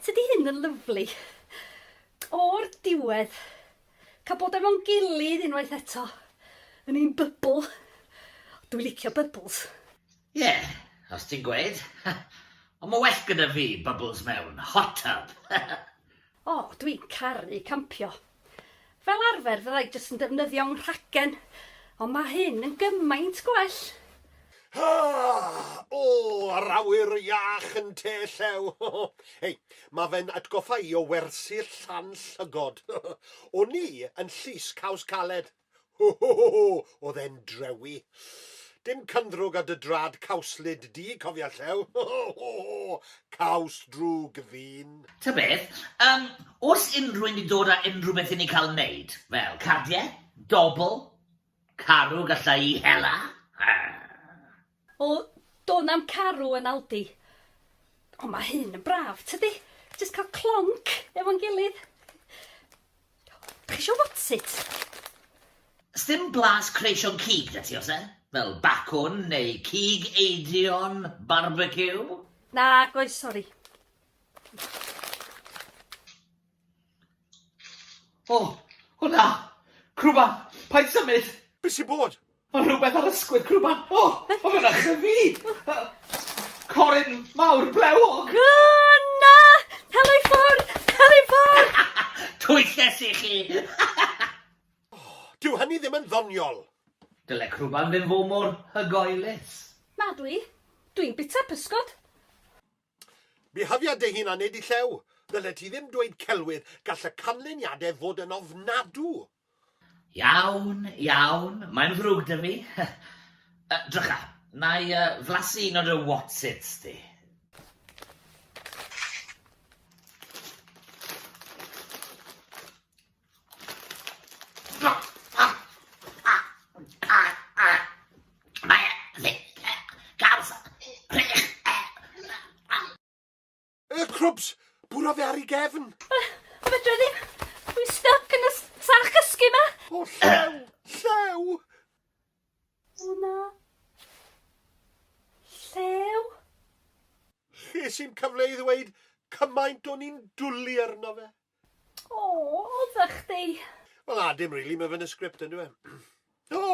Tydi hyn yn lyflu. O'r diwedd, cael bod efo'n gilydd unwaith eto. Yn un bybl. Dwi'n licio bybls. Ie, os ti'n gweud. Ond mae well gyda fi bubbles mewn hot tub. O, dwi'n caru campio. Fel arfer fyddai jyst yn defnyddio'n rhagen, ond mae hyn yn gymaint gwell. O, yr awyr iach yn te llew. Hei, mae fe'n atgoffa i o wersi'r llan llygod. O'n i yn llys caws caled. Oedd e'n drewi. Dim cyndrwg a dy drad cawslid di, cofia llew. Caws drwg fi'n. Ta beth, oes unrhyw wedi dod â unrhyw beth i ni cael wneud? Fel cardiau, dobl, carw gallai i hela? O, do'n am carw yn Aldi. O, mae hyn yn braf, tydi? Just cael clonc efo'n gilydd. Chi isio what's it? Sdim blas creision cig da ti, os e? Fel bacwn neu cig eidion barbecue? Na, goes, sori. O, hwnna! Crwban, paid symud! Be sy'n bod? Mae rhywbeth ar ysgwydd, crwban! O, fe'n achos fi! Corin mawr blewog! Na! Helo i ffwrdd! Helo i ffwrdd! Twyllus i chi! Dyw hynny ddim yn ddoniol. Dyle crwban ddim fo mor hygoelus. Na dwi. Dwi'n bita pysgod. Bihafiad dy hun a nid i llew. Ddyle ti ddim dweud celwydd gall y canlyniadau fod yn ofnadw. Iawn, iawn. Mae'n frwg dy fi. Drycha, na i flasu un o'r whatsits di. Crwbs, bwra fe ar ei gefn. O fedra ddim. Dwi'n stuck yn y sach cysgu ma. O, llew, llew. O na. Llew. Ches i'n cyfle i ddweud cymaint o'n i'n dwlu arno fe. O, oedda chdi. Wel na, dim rili, mae fe'n y sgript yn dwi. O,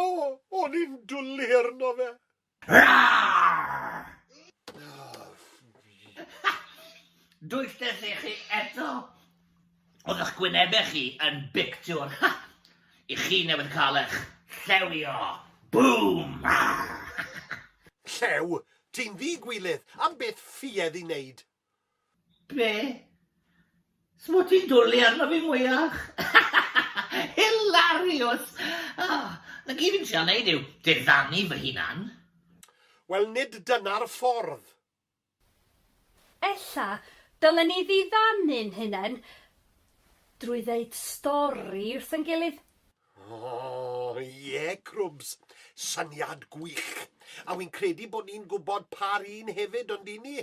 o'n i'n dwlu arno fe. Dwyllus i chi eto. Oedd eich gwynebau chi yn bictiwr. I chi newydd cael eich llewio. Boom! Llew, ti'n ddigwilydd, am beth ffiedd i wneud. Be? Smo ti'n dwlu arno fi mwyach? Hilarious! Na gyd fi'n siarad neud yw diddanu fy hunan. Wel, nid dyna'r ffordd. Ella, dylen ni ddiddanu'n hunain drwy ddeud stori wrth yn gilydd. O, ie, crwbs. Syniad gwych. A wy'n credu bod ni'n gwybod par un hefyd, ond i ni,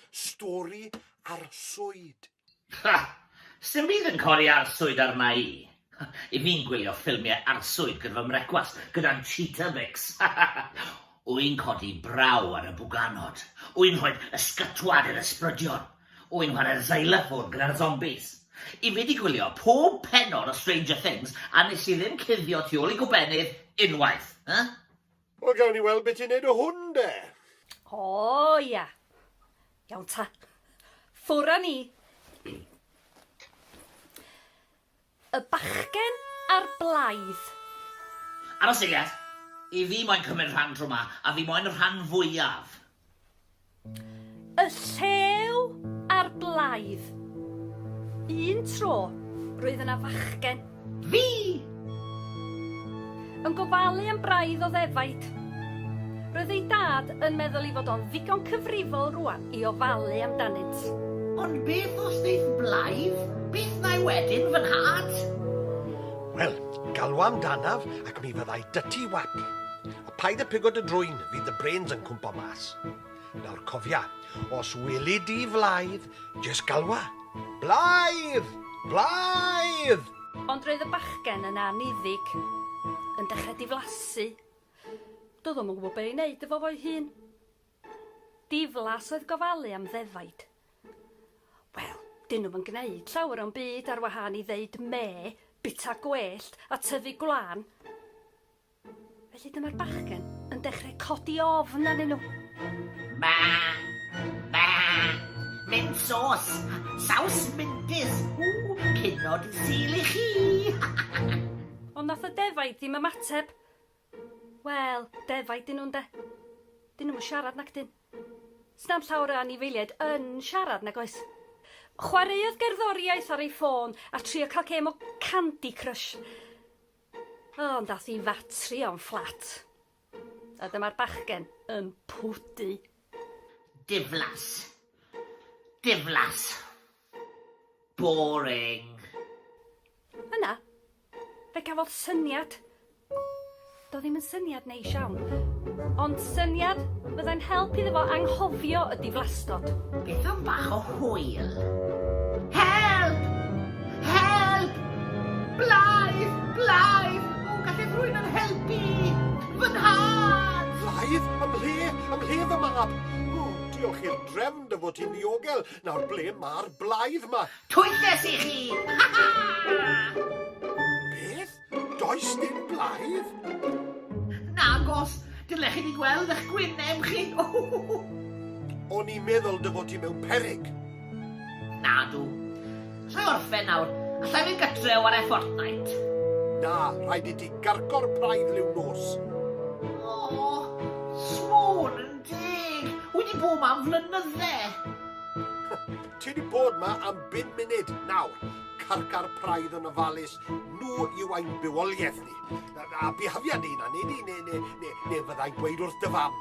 Stori arswyd. Sym bydd yn codi arswyd arna i. I fi'n gwylio ffilmiau arswyd gyda fy mrecwas, gyda'n cheetah mix. Wy'n codi braw ar y bwganod. Wy'n rhoi ysgytwad i'r ysbrydion. Wy'n chwarae xylophone gyda'r zombies. I fi di gwylio pob penod o Stranger Things a nes i ddim cuddio tu ôl i gobenydd unwaith. Wel, gawn ni weld beth i'n neud o hwn, de. O, ia. Iawn ta. Ffwr â ni. Y bachgen a'r blaidd. Aros eiliad, i fi moyn cymryd rhan tro ma, a fi moyn y rhan fwyaf. Y llew a'r blaidd. Un tro, roedd yna fachgen. Fi! Yn gofalu am braidd o ddefaid. Roedd ei dad yn meddwl I fod o'n ddigon cyfrifol rwan I ofalu amdanynt. Ond beth os ddeith blaidd? Beth na I wedyn fy nhad? Wel, galwa amdanaf ac mi fyddai dytu wap. A paid y pigod y drwyn, fydd y brains yn cwmpo mas. Nawr cofia, os weli di flaidd, jes galwa. Blaidd! Blaidd! Ond roedd y bachgen yn aniddig, yn dechrau diflasu. Doedd o'm yn gwybod be i wneud efo fo'i hun. Diflas oedd gofalu am ddefaid. Wel, dyn nhw'n gwneud llawer o'n byd ar wahân i ddeud me, bita gwellt a tyfu gwlan. Felly dyma'r bachgen yn dechrau codi ofn arnyn nhw. Ma! Mynd sos! Saws mintys! Cynod i sil i chi! Ond nath y defaid ddim ymateb. Wel, defaid dyn nhw'n de. Dyn nhw'n siarad nac dyn. Snam llawer o anifeiliaid yn siarad nag oes. Chwaraeodd gerddoriaeth ar ei ffôn a trio cael gêm o Candy Crush. Ond dath i fatri o'n fflat. A dyma'r bachgen yn pwdu. Diflas. Diflas. Boring. Yna, fe gafodd syniad. Do ddim yn syniad neis iawn. Ond syniad fyddai'n helpu iddo fo anghofio y diflastod. Beth am bach o hwyl? Help! Help! Blaid! Blaid! O, gallai rhywun yn helpu! Fy nhad! Blythe? Am le fy mab? O, diolch i'r drefn dy fod ti'n ddiogel. Nawr ble mae'r Blythe ma? Twylles i chi! Beth? Does dim Blythe? Nagos! Dylech chi di gweld eich gwyneb chi! O'n i'n meddwl dy fod ti mewn peryg. Nadw. Sa'i orffen nawr. Allai fynd gytre o ar e Fortnite. Na, rhaid i ti gargo'r braidd liw nos. O, smôn yn deg. Wedi bod ma am flynydde. Ti wedi bod ma am 5 munud nawr. Carcar praidd yn ofalus, nhw yw ein bywoliaeth ni. A bihafiad ni na, neu fyddai'n gweud wrth dy fam.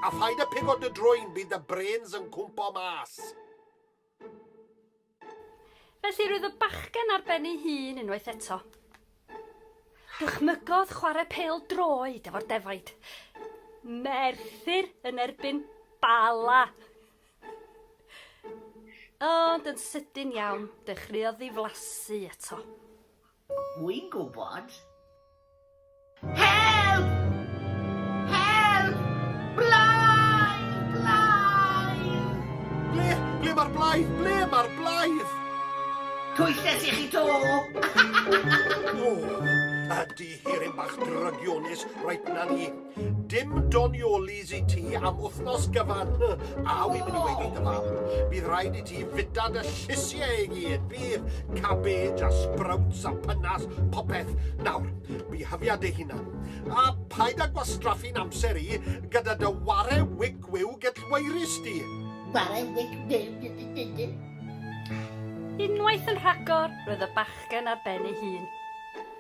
A phaid y pigod y drwy'n bydd y brains yn cwmpo mas. Felly roedd y bachgen ar ben ei hun unwaith eto. Dychmygodd chwarae pêl droed efo'r defaid. Merthyr yn erbyn bala. Ond yn sydyn iawn, dechreuodd ddiflasu eto. Wy'n gwybod. Help! Help! Blaid! Blaid! Ble mae'r Blythe? Ble mae'r Blythe? Twylles i chi to! O, ydy hirin bach drygionus reit na ni. Dim doniolis i ti am wythnos gyfan. A wy'n mynd i weid wrth y fam. Bydd rhaid i ti fitad y llysiau i gyd. Bydd cabbage a sprouts a pynas, popeth. Nawr, bihafiad ei hunan. A paid â gwastraffu'n amser i gyda dy ware wic-wiw gydweirus di. Bare wic... Unwaith yn rhagor, roedd y bachgen ar ben ei hun,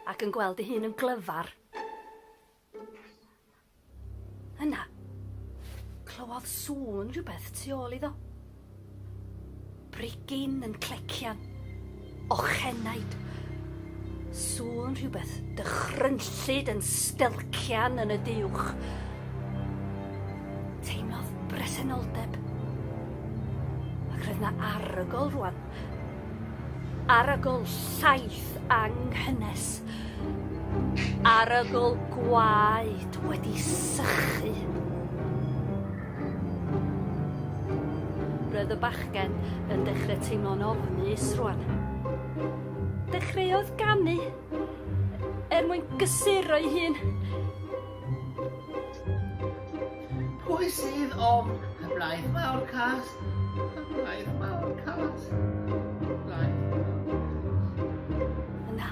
ac yn gweld ei hun yn glyfar. Yna, clywodd sŵn rhywbeth tu ôl iddo. Brigyn yn clecian, ochenaid. Sŵn rhywbeth dychrynllyd yn stelcian yn y diwch. Teimlodd bresenoldeb. Ac roedd na arogl rwan. Arogl llaeth anghynnes. Arogl gwaed wedi sychu. Roedd y bachgen yn dechrau teimlo'n ofnus rwan. Dechreuodd ganu mwyn gysuro'i hun. Pwy sydd om y blaid mawr cas? Y blaid mawr cas. Yna,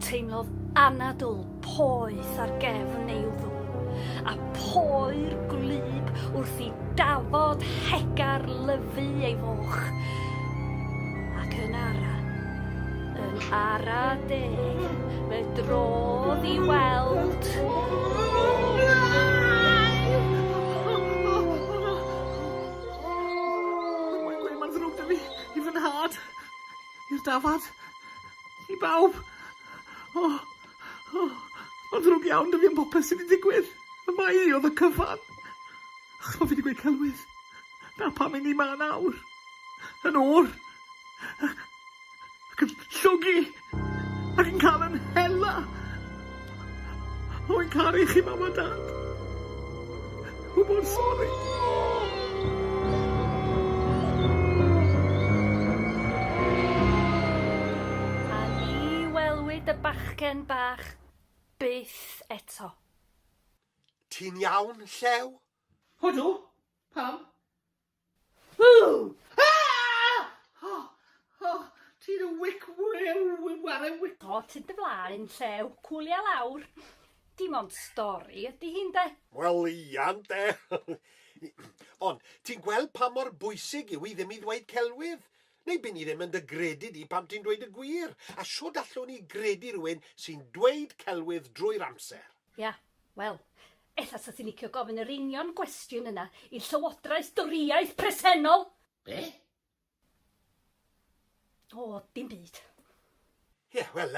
teimlodd anadl poeth ar gefn ei wddw, a poer gwlyb wrth i dafod hegar lyfu ei foch. Ac yn ara deg, fe drodd i weld... Mae'n ddrwg da fi, i fy nhad, i'r dafad, i bawb. Mae'n ddrwg iawn da fi am popeth sydd wedi digwydd. Y mai oedd y cyfan. Ach, mae fi wedi gweud celwydd. Na pam i ni ma nawr. Yn o'r. Ac yn llwgu. Ac yn cael yn hela. O'n caru chi mam a dad. Wybod sori. A ni welwyd y bachgen bach byth eto. Ti'n iawn, Llew? Hodw? Pam? Ww! Ti'n y wic ware wic. O, ti'n dy flaen, Llew, cwlia lawr. Dim ond stori ydy hi'n de. Wel, ian, de. Ond, ti'n gweld pa mor bwysig yw i ddim i ddweud celwydd? Neu by ni ddim yn dy gredu di pam ti'n dweud y gwir? A siwr allwn ni gredu rhywun sy'n dweud celwydd drwy'r amser? Ia, wel, ella sa ti'n licio gofyn yr union gwestiwn yna i'r Llywodraeth Doriaeth Presennol. Be? O, dim byd. Ie, wel,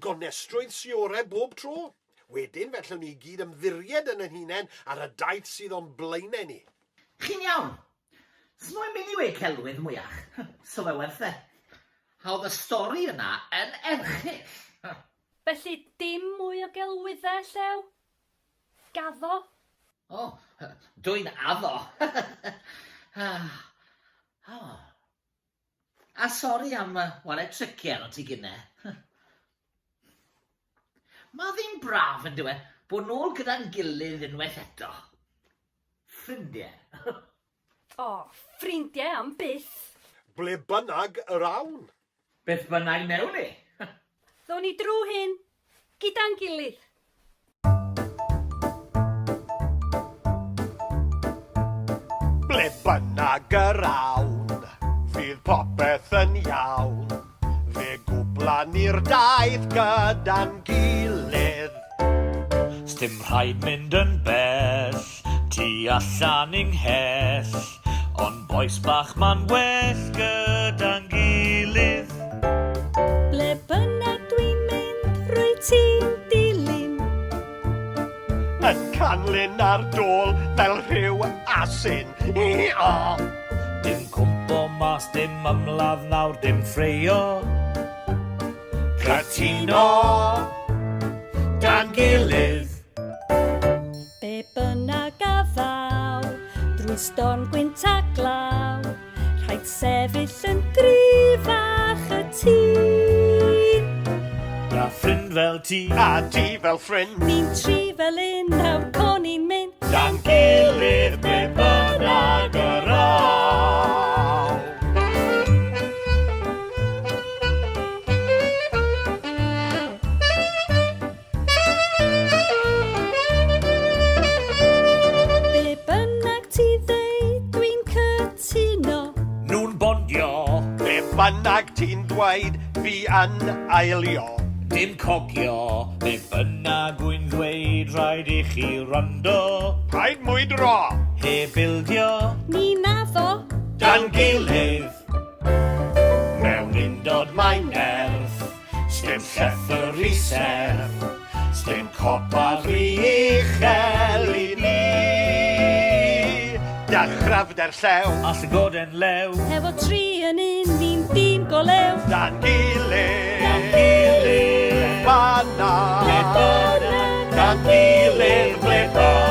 gonestrwydd siore bob tro. Wedyn, fellwn ni gyd ymddiried yn ein hunain ar y daith sydd o'n blaenau ni. Chi'n iawn? Smo'n mynd i wei celwydd mwyach. So fe werth e. Hawdd y stori yna yn erchill. Felly dim mwy o gelwyddau, Llew? Gaddo? O, dwi'n addo. A sori am ware triciau o ti gynne. Mae ddim braf yn dweud bod nôl gyda'n gilydd unwaith eto. Ffrindiau. O, ffrindiau am byth. Ble bynnag yr awn. Beth bynnag newn ni. Ddo ni drw hyn, gyda'n gilydd. Ble bynnag yr awn, fydd popeth yn iawn. Fe gwblan i'r daith gyda'n gilydd. Sdim rhaid mynd yn bell, tu allan yng nghell, ond boes bach ma'n well gyda'n gilydd. Ble bynnag dwi'n mynd, rwy ti'n dilyn. Yn canlyn ar dôl fel rhyw asyn. Dim cwmpo mas, dim ymladd nawr, dim ffreio. Cytuno dan gilydd. Be bynnag a fawr, drwy storm gwynt a glaw, rhaid sefyll yn gryf a'ch y tîn. A ffrind fel ti, A ti fel ffrind. Ni'n tri fel un, nawr co ni'n mynd. Dan gilydd ble bynnag yr awn. Be bynnag ti ddeud, dwi'n cytuno. nhw'n bondio. Ble bynnag ti'n dweud fi yn eilio. Dim cogio, be bynnag wy'n ddweud, rhaid i chi rando. Rhaid mwydro. Heb bildio, Ni'n addo. Dan gilydd. mewn undod mae'n nerth. Sdim llethyr i serth. Sdim copa rhy uchel i ni. Dachrafder Llew. A llygoden lew, Efo tri yn un, ni'n dîm go lew. Dan gilydd. Dan gilydd. Ble bynnag. Ble bynnag. Dan gilydd ble bynnag.